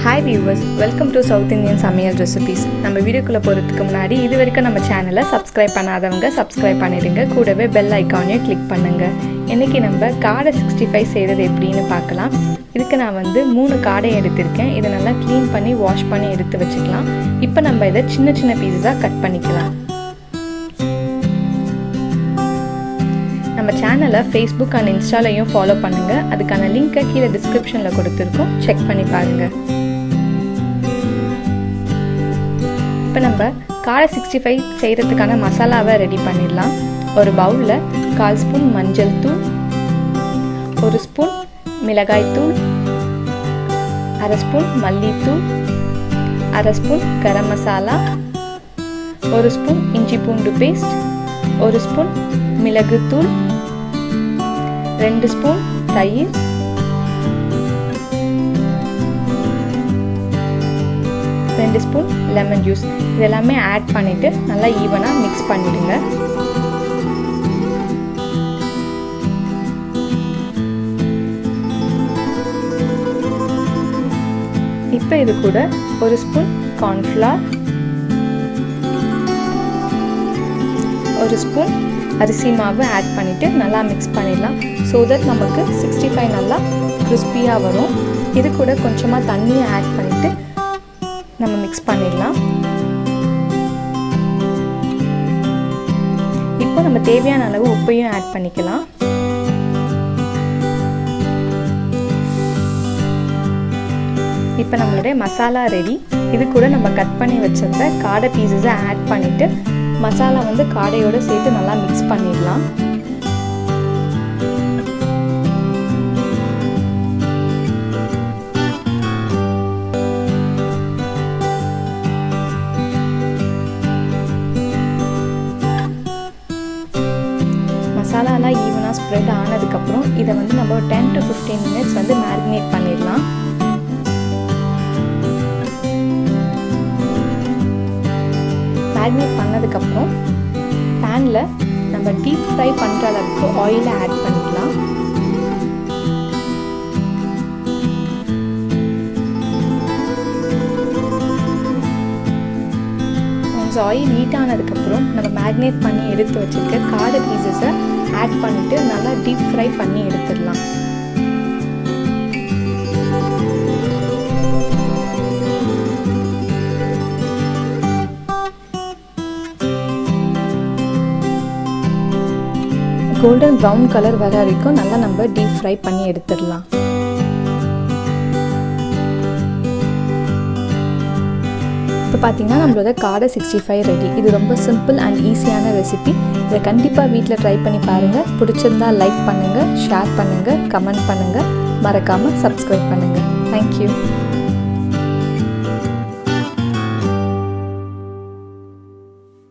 Hi viewers, welcome to South Indian Samayal recipes. நம்ம வீடியோக்குள்ள போறதுக்கு முன்னாடி இதுவரைக்கும் நம்ம சேனலை சப்ஸ்கிரைப் பண்ணாதவங்க சப்ஸ்கிரைப் பண்ணிடுங்க. கூடவே பெல் ஐகானையும் கிளிக் பண்ணுங்க. இன்னைக்கு நம்ம காடை 65 செய்யறது எப்படின்னு பார்க்கலாம். இதுக்கு நான் 3 காடை எடுத்துர்க்கேன். இத நல்லா க்ளீன் பண்ணி வாஷ் பண்ணி எடுத்து வச்சுக்கலாம். இப்போ நம்ம இத சின்ன சின்ன பீசஸா கட் பண்ணிக்கலாம். நம்ம சேனலை Facebook and Instaலயும் ஃபாலோ பண்ணுங்க. அதுக்கான லிங்கை கீழ டிஸ்கிரிப்ஷன்ல கொடுத்திருக்கோம். செக் பண்ணி பாருங்க. இப்போ நம்ம காடை 65 செய்யறதுக்கான மசாலாவை ரெடி பண்ணிடலாம். ஒரு பவுல்ல 1/4 ஸ்பூன் மஞ்சள் தூள், 1 ஸ்பூன் மிளகாய் தூள், 1/2 ஸ்பூன் மல்லித்தூள், 1/2 ஸ்பூன் கரம் மசாலா, 1 ஸ்பூன் இஞ்சி பூண்டு பேஸ்ட், 1 ஸ்பூன் மிளகுத்தூள், 2 ஸ்பூன் தயிர், 2 ஸ்பூன் லெமன் ஜூஸ். இதெல்லாமே ஆட் பண்ணிட்டு நல்லா ஈவனா மிக்ஸ் பண்ணிடுங்க. இப்போ இது கூட 1 ஸ்பூன் கார்ன்ஃப்ளவர், 1 ஸ்பூன் அரிசி மாவு ஆட் பண்ணிட்டு நல்லா மிக்ஸ் பண்ணிடலாம். ஸோ தட் நமக்கு 65 நல்லா கிறிஸ்பியாக வரும். இது கூட கொஞ்சமாக தண்ணியை ஆட் பண்ணிட்டு நம்ம மிக்ஸ் பண்ணிடலாம். இப்போ நம்ம தேவையான அளவு உப்பையும் ஆட் பண்ணிக்கலாம். இப்போ நம்மளுடைய மசாலா ரெடி. இது கூட நம்ம கட் பண்ணி வச்சிருந்த காடை பீசஸை ஆட் பண்ணிட்டு மசாலா காடையோட சேர்த்து நல்லா மிக்ஸ் பண்ணிடலாம். மசாலாலாம் ஈவனாக ஸ்ப்ரெட் ஆனதுக்கப்புறம் இதை நம்ம 10 to 15 மினிட்ஸ் மேரினேட் பண்ணிடலாம். மேரினேட் பண்ணதுக்கப்புறம் பேனில் நம்ம டீப் ஃப்ரை பண்ணுற அளவுக்கு ஆயிலை ஆட் பண்ணிக்கலாம். ஆயில் ஹீட் ஆனதுக்கப்புறம் நம்ம மேரினேட் பண்ணி எடுத்து வச்சுருக்க காடை பீசஸை ஆட் பண்ணிவிட்டு நல்லா டீப் ஃப்ரை பண்ணி எடுத்துடலாம். கோல்டன் ப்ரௌன் கலர் வர வரைக்கும் நல்லா நம்ம டீப் ஃப்ரை பண்ணி எடுத்துடலாம். இப்போ பார்த்தீங்கன்னா நம்மளோட காடை 65 ரெடி. இது ரொம்ப சிம்பிள் அண்ட் ஈஸியான ரெசிபி. இதை கண்டிப்பாக வீட்டில் ட்ரை பண்ணி பாருங்கள். பிடிச்சிருந்தா லைக் பண்ணுங்கள், ஷேர் பண்ணுங்கள், கமெண்ட் பண்ணுங்கள், மறக்காமல் சப்ஸ்கிரைப் பண்ணுங்கள். தேங்க்யூ.